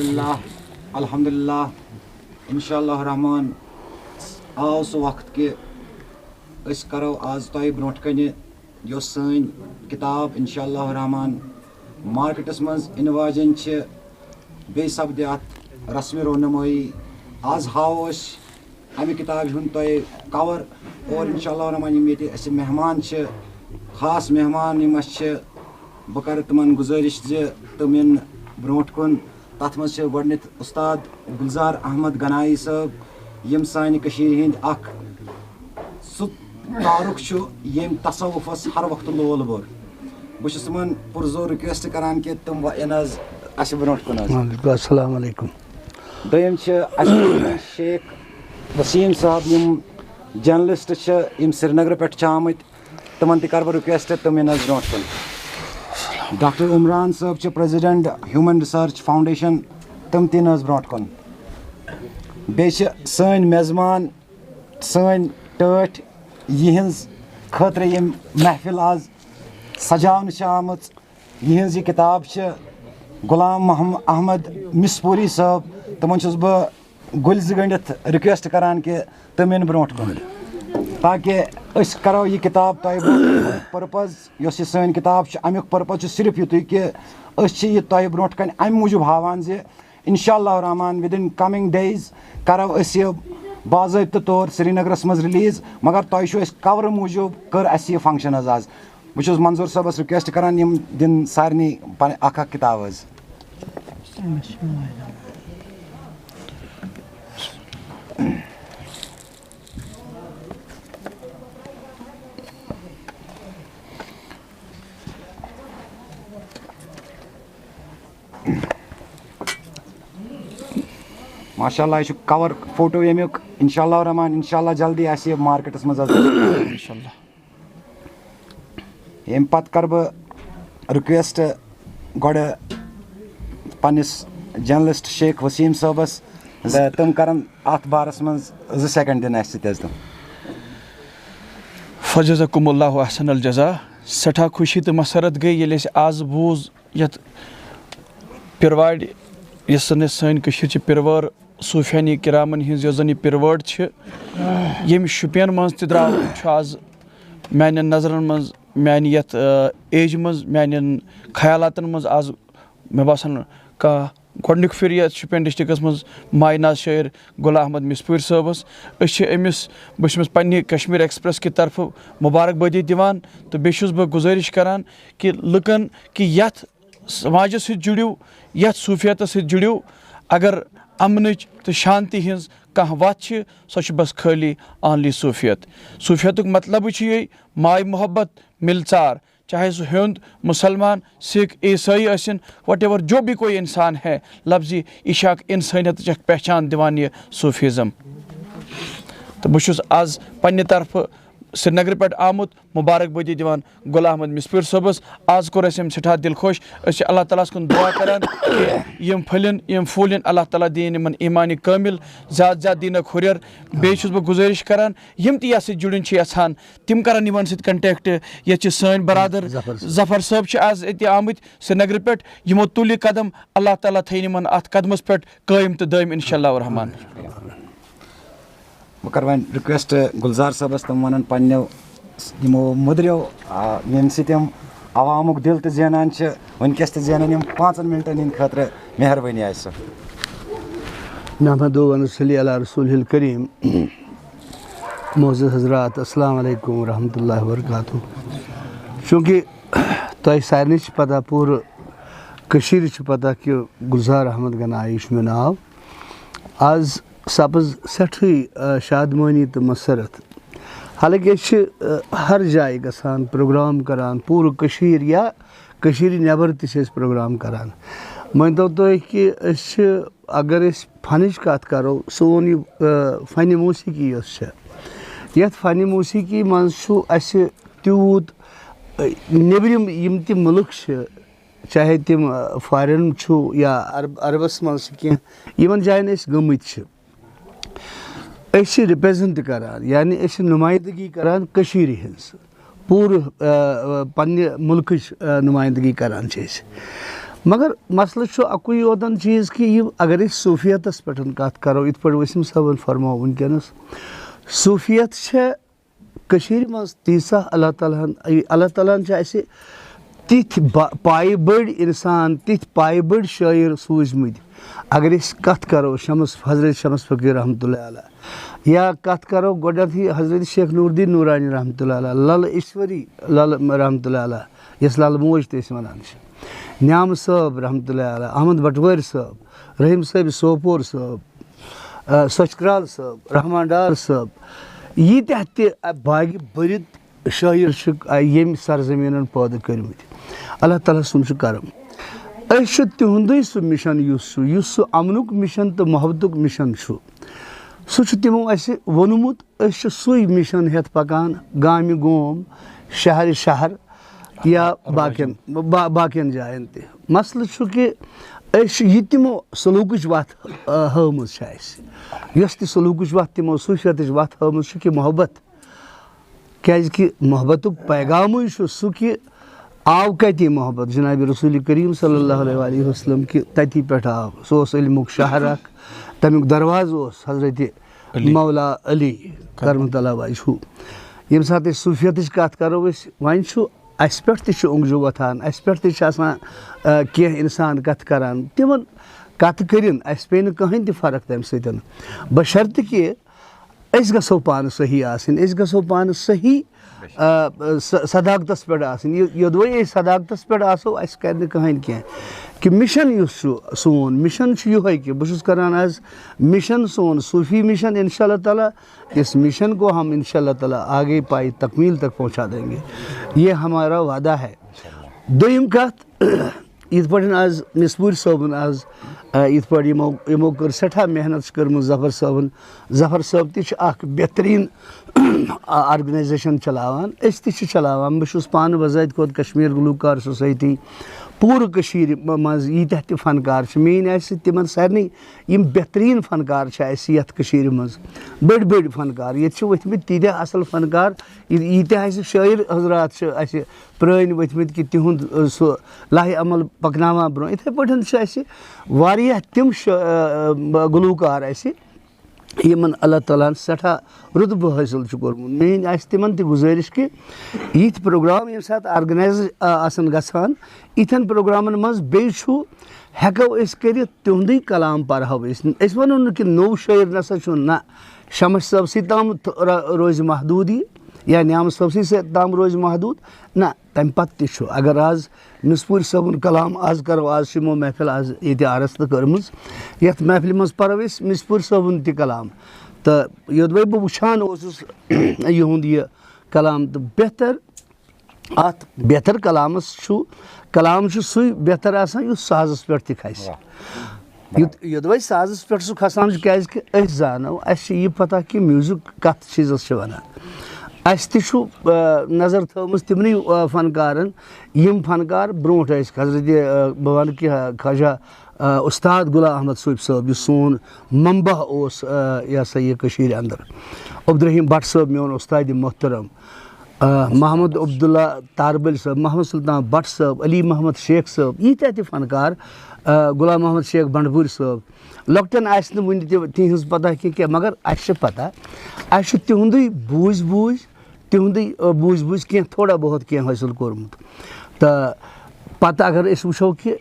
अल्हम्दुलिल्लाह इंशाअल्लाह रहमान आओ सो वक्त कि अस करो आज तोय ब्रोट कने यो सन किताब इंशाअल्लाह रहमान मार्केटस मज इन वाजन छ बे सपद अत रस्म रोनमाई आज हाओ अस अमि किताब हुन तोय कवर और इंशाअल्लाह रहमान यम ये अस मेहमान छ खास मेहमान यम छ बह कर तमन गुजारिश जे तम इन ब्रोट कुन तथ मज गडनित उस्ताद गुलजार अहमद गनाई साहब यम सानि कशीर हिंद अख सु तारुक छु यम तसव्वुफस हर वक्त लोल बोर बह तमन पुरजोर रिक्वेस्ट करान कि तुम अस अस ब्रोट कुन अस्सलाम वालेकुम। दोयम शेख वसीम साहब यम जर्नलिस्ट यम श्रीनगर पे आमत तमन कर बह रिक्वेस्ट तुम अस ब्रोट कुन। डॉक्टर उमरान साहब प्रेसिडेंट ह्यूमन रिसर्च फाउंडेशन तम तीन ब्रोट कुन। बे सन मेजमान सन टठ यहज खतर यम महफिल आज सजावन आम यह किताब गुलाम अहमद मिस्पोरी साहब तमन बह गुल गंडित रिक्वेस्ट करान कि तम इन ब्रोट कुन ताकि अस करो यह किताब तय पर्पज यह सन किताब अमुक पर्पज सिर्फ युत कि अस यह तय ब्रोट कन अम मूजूब हावान जे इंशाअल्लाह Rahman with in coming days करो अस यह बाज़ाब्त तौर श्रीनगरस मज रिलीज मगर तय कवर मूजूब कर अस यह फंक्शन आज बह मंजूर साहबस रिक्वेस्ट करान यम दिन सारनी अख किताब माशाअल्लाह यह कवर फोटो यमुक इंशाअल्लाह रहमान इंशाअल्लाह जल्दी आस मार्केटस मज इंशाअल्लाह। यम पत कर बह रिक्वेस्ट गड पन्निस जर्नलिस्ट शेख वसीम साहबस तम करन अत बारस मज 2 सेकंड दिन अस तम फजज़कुमुल्लाहु अहसनल जज़ा। सठा खुशी तो मसरत गई ये आज बूज यत पिरवाड़ सन पिरवर सूफियानी किरामन हिंज जो जन पिरवड़ यम शुपियन मज तह आज मान नजरन मज मान यथ एज मज मान ख्यालातन मज आज मे बासान कह गोडनिक फिर ये शुपियन डिस्ट्रिक्टस मज मायनाज शायर गुलाम अहमद मिस्पोरी साहबस अमिस बस पन्ने कश्मीर एक्सप्रेस की तरफ मुबारकबादी दिवान तो बेस बह गुजारिश करान कि लुकन कि यथ समाज सत जुड़ियो यथ सूफियत सत जुड़ियो अगर अमनच तो शांति हज कह वत सो बस खाली आनली सूफियत। सूफियत मतलब ये माय मोहब्बत मिलचार चाहे सो हिंद मुसलमान सिख ईसाई आसिन वट एवर जो भी कोई इंसान है लफ्जी इशाक इंसानियत पहचान दिवान ये सूफिज़म। तो बस आज पन्ने तरफ श्रीनगर पे आमुत मुबारकबादी दिवान गुलाम अहमद मिस्पोरी साहबस आज कोर सठा दिल खुश अल्लाह ताला कुन दुआ करान कि यम फलन यम फूलन अल्लाह ताला दीन यमन ईमान कामिल ज़्यादा ज़्यादा दीन हुरर बेस बह गुजारिश करान यम त यह जुड़न यछान तिम करान यमन सत कंटेक्ट ये सन बरादर जफर साहब आज ये आमत श्रीनगर पे यमो तुल कदम अल्लाह ताला थन यमन अत कदमस पे कायम तो दायम इंशाअल्लाह रहमान। बह कर वन रिक्वेस्ट गुलजार साहबस तम वन पन्नो यमो मुद्रो यम सम अवामुक दिल तो जेनान वनकस तो जेनान यम 5 मिनटन हंद खतर मेहरबानी आस। नहमदु व नसल्ली अला रसूलिल करीम। मोअज़्ज़ज़ हज़रात अस्सलाम वालेकुम रहमतुल्लाहि व बरकातुहू। चूँकि तय सारे पता पूर कशीर पता कि गुलजार अहमद गनाई मे नाव आज सपज सठी शादमानी तो मसरत हालांकि हर जाए गसान प्रोग्राम करान पूर कशीर या कशीर नबर त प्रोग्राम करान मानतो तुम कि अगर फनच कत करो सोन यह फ़न मौसीकी ये फ़न मौसीकी मज तूत नबरम यम त मुल्क चाहे तम फॉरेन या अरबस मज कह जायन गमत रिप्रेजेंट करान यानी नुमाइंदगी करान कशीर हज पूर पन्ने मुल्क नुमाइंदगी करान मगर मसलह छु अकुई योतन चीज़ कि ये अगर सूफियतस पे कत करो इत पे वसीम साहबन फरमो वनकस सूफियत कशीर मज तीसा अल्लाह ताला तिथ पाए बड़ इंसान तिथ पाए बड़ शायर सूझमत अगर कत करो हजरत शमस फ़कीर रहमतुल्लाह अलैह या कत करो गोडथ हजरत शेख नूरुद्दीन नूरानी रहमतुल्लाह अलैह लल ईश्वरी लल रहमतुल्लाह अलैह यस लल मोज तस वनान न्याम साहब रहमतुल्लाह अलैह अहमद बटवर साहब रहीम साहब सोपोर साहब सचक्राल साहब रहमान डार साहब यीत्याह ते बागी बरित शायर यम सरजमीन पैदा कर्मत अल्लाह ताला सुन करम तिहुंदे सह मिशन युस अमनुक मिशन तो मोहब्बतुक मिशन सह तिमो वोनमुत सुई मिशन हेत पकान गाम गोम शहर शहर या बाकियन जायन ते मसल कि यह तिमो सलूकच वत हमें सलूकच वत तिमो सूफियत वत हमें कि मोहब्बत क्या मोहब्बतुक पैगाम सह कि आव कति मोहब्बत जनाब रसूल करीम सल्लल्लाहु अलैहि वसल्लम कि तति पे आव सह इल्मुक शहर तमिक दरवाज हजरत मौला अली करमतल्लाह वजहू यम सात सूफियत कत करो वन अस पे उंगजू वथान अस पे कह इंसान कत करान तिमन कत करिन अस पे कहीं त फर्क तम सतन बशर्त कि अस गो पान सही आसन अस गो पान सही सदाकतस पे योदवे सदाकतस पे आसो अस कर कहीं कह कि मिशन सोन मिशन ये कि बहुत करान आज मिशन सोन सूफी मिशन इंशाअल्लाह ताला इस मिशन को हम इंशाअल्लाह ताला आगे पाई तकमील तक पहुंचा देंगे ये हमारा वादा है दोयम कत इत पे आज मिसपूर साहबन आज इत पे यमो कर सठा मेहनत कर्म जफर साहब तक बेहतरीन ऑर्गेनाइजेशन चलावान चलावान बहुत पान बजात खुद कश्मीर गुलूकार सोसाइटी पूर कशीर मज यीत्याह त फनकार मेन तिमन सारे यम बेहतरीन फनकार यथ कशीर मज बड़ बड़ फनकार ये वथमत तीत्याह असल फनकार यीत्याह शायर हजरात प्रान वथमत कि तिहुंद सह लाहे अमल पकनावा ब्रो इथे पे वारियाह तिम गुलूकार यमन अल्लाह ताला सठा रुतब हासिल कोर्मुत मेन तिमन त गुजारिश कि यिथ प्रोग्राम ये साथ ऑर्गेनाइज आसन गसान इथन प्रोग्रामन मज बेछु हेको अस कर तिहुंदे कलाम पढ़ो अस वनो न कि नौ शायर नसा ना शमस साहब सी ताम रोज महदूदी या न्याम साहब सी ताम रोज महदूद ना तम पत अगर आज मिसपूर साहबन कलाम आज करो आज शिमो महफिल आज ये आरस्त कर्म यथ महफिल मज पढ़ो मिसपूर साहबन त कलाम तो योदवे बह वुचान यहुंद यह कलाम तो बेहतर अत बेहतर कलामस कलाम सु बेहतर आसान युस साजस पे खस योदवे साजस पे सह खसान क्या जानो अस यह पता कि म्यूजिक कत चीज़ वनान अस नजर थमस तिमन फनकारन यम फनकार ब्रोट हजरत बह वन कि ख्वाजा उस्ताद गुलाम अहमद सूफ साहब सोन मंबा यह सा यह कशीर अंदर अब्दुर्रहीम भट्ट साहब मेन उस्ताद मोहतरम महमद अब्दुल्ला तारबल साहब महमद सुल्तान भट्ट साहब अली मोहम्मद शेख साहब यीत्याह त फनकार गुलाम मोहम्मद शेख बंडपुर साहब लकटन वन तिहज पता कि मगर अस पता अस तिहुंदे बूझ कह थोड़ा बहुत कह हासिल कोर्मुत तो पता अगर अस वो कि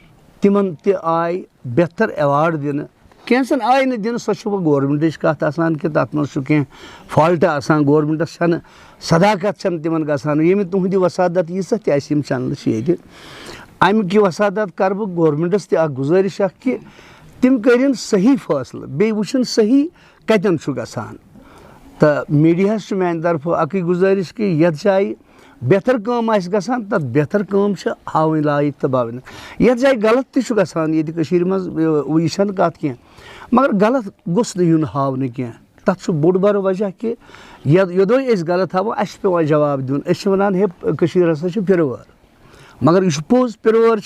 तिमन त आय बेहतर एवार्ड दिन कैंसन आय न दिन सो गवर्नमेंट कत कि तथ मज कह फॉल्ट आसान गवर्नमेंटस सदाकत तिमन गसान ये तुहद वसादत यीस तम चैनल ये अमिक वसादत कर बह गवर्नमेंटस गुजारिश कि तिम करिन सही फैसले बे वुचन सही कतन गसान तो मीडिया मान तरफ अक गुजारिश कि यथ जाए बेहतर काम गसान तथ बेहतर काम हावन लायक तो बावन यथ जाए गलत तह गसान ये मज यह कत कह मगर गलत गोस नुन हावन कह तथ बोड़ बार वजह कि योदवे गलत हाव अस पे जवाब दिन वन हे हसा पिरवार मगर यह पोज पिरवार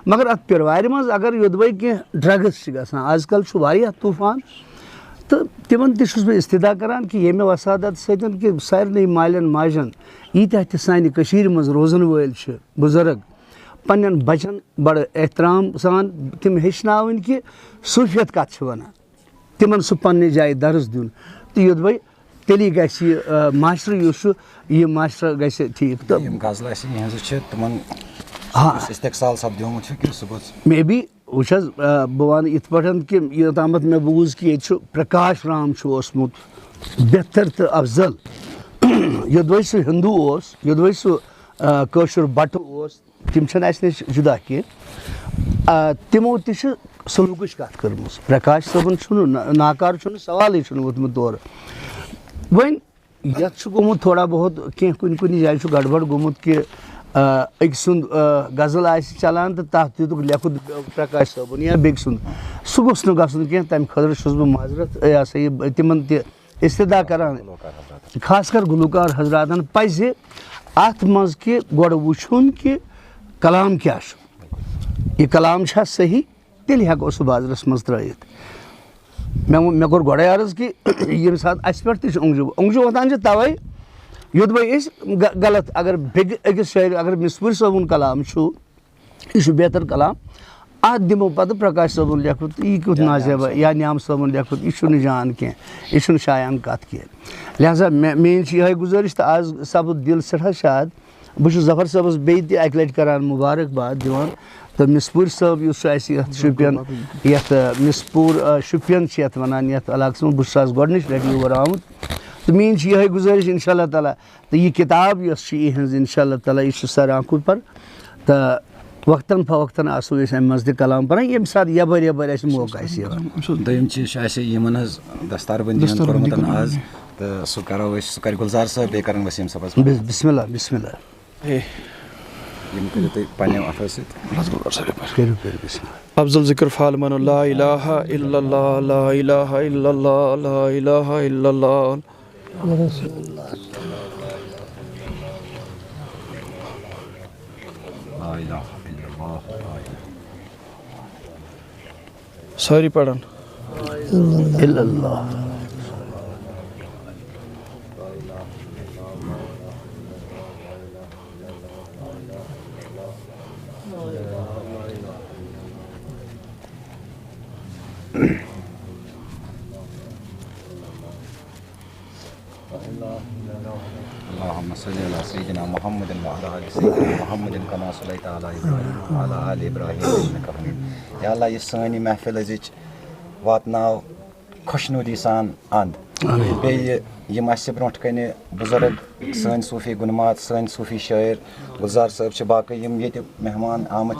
मगर अत पिरवार मज अगर योदवे कह ड्रग्स गसान आजकल तूफान तो तिमन तस बह इस्तदा करान कि ये वसादत सतन कि सारे मालन माजन यीत्याह त सानि कशीर मज रोजन वल बुजुर्ग पन्न बचन बड़ एहतराम सान तिम हेचन कि सूफियत कत वनान तिमन सह पन्ने जाए दर्ज दिन तो युद्ध भाई तेली गह मास्टर यह मास्टर गह ठीक तो मे बी वुस बह वन इत कि योतामत मे बूज कि ये प्रकाश राम ओसमुत बेहतर तो अफजल योद सह हिंदू योद सह कशुर बट तिम नश जुदा कह तिमो सलूक कत कर प्रकाश सबन नाकार सवाल वोतमुत दौर वन ये गोमुत थोड़ा बहुत कह कुन जाए गड़बड़ गोमुत कि अक सुंद गजल आ चलान तो तथ दितुक लेखुत प्रकाश सबन या बेक सुंद सह गोस न गसन कह तम खतर बह माजरत यह सा यह तिमन त इस्तदा करान खास कर गुलकार हजरातन पज अत मज कि गोड़ वुचुन कि कलाम क्या यह कलाम सही तेल हेको सह बाजरस मज त्रयित मे कोर गोड़े अर्ज कि ये सात अस पे ओंगजू वतान तवे युद्ध भाई गलत अगर अकिस शायर अगर मिसपुर सबन कलाम यह बेहतर कलाम अत दिमो पत प्रकाश सबन लेखुत यह कुत नाजेब या न्याम सबन लेखुत यह जान कह यह शायान कत कह लिहाजा मेन यह गुजारिश तो आज सब दिल सठा शाद बह जफर सबस बे अक लट करान मुबारकबाद दिवान तो मिसपुर सब शुपियन ये मिसपुर शुपियन वनान ये इलाक बस गोडनिच लट योर आमुत तो मेन यह गुजारिश इंशाअल्लाह ताला तो यह किताब यह इंशाअल्लाह ताला यह सर आंखों पर तो वक्तन फवक्तन आसो अम मज कलाम परान ये सात यबर मौका दोम चीज दस्तारबंदी आज तो सह करो सह कर गुलजार साहब बे कर वसीम साहब बिस्मिल्लाह बिस्मिल्लाह अफजल जिक्र फालमन ला इलाहा इल्लल्लाह ला इलाहा इल्लल्लाह ला इलाहा इल्लल्लाह सारी पढ़न इल्लल्लाह अल्लाहुम्मा सल्लि अला सय्यिदिना मुहम्मदिन व अला आलि सय्यिदिना मुहम्मदिन कमा सल्लैता अला इब्राहीम व अला आलि इब्राहीम इन्नका हमीद। या अल्लाह यह सानी महफिल अजिच वातनाव खुशनुदी सान अंद बे यम अस ब्रोट कन बुजुर्ग सन सूफी गुनमात सन सूफी शायर गुलजार साहब बाकी यम ये मेहमान आमद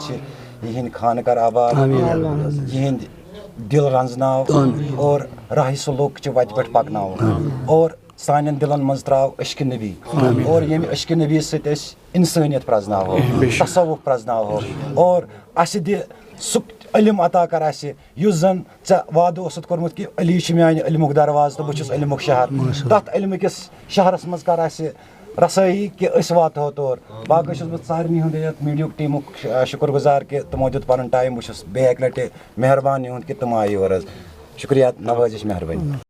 यहंद खानकर आबाद यहंद दिल रंजनाव और राह सलूक वत पे पकनाव और सान दिलन मज त्राव अश्क नबी और यम अश्क नबी सत इंसानियत प्रजनाव तसव्वुफ प्रजनाव और अस दि सु इल्म अता कर युस जन ऐ वाद ओसुत कोर्मुत कि अली म्यान इल्मुक दरवाज तो बहुत इल्मुक शहर तथ इल्म किस शहरस मज कर रसाई कि वातो तौर बाकी बह सारे हूँ मीडिया टीमुक शुक्र गुजार कि तमो दित पन टाइम बहुत बे अक लटि मेहरबान कि तम आये और शुक्रिया नवाजिश मेहरबानी।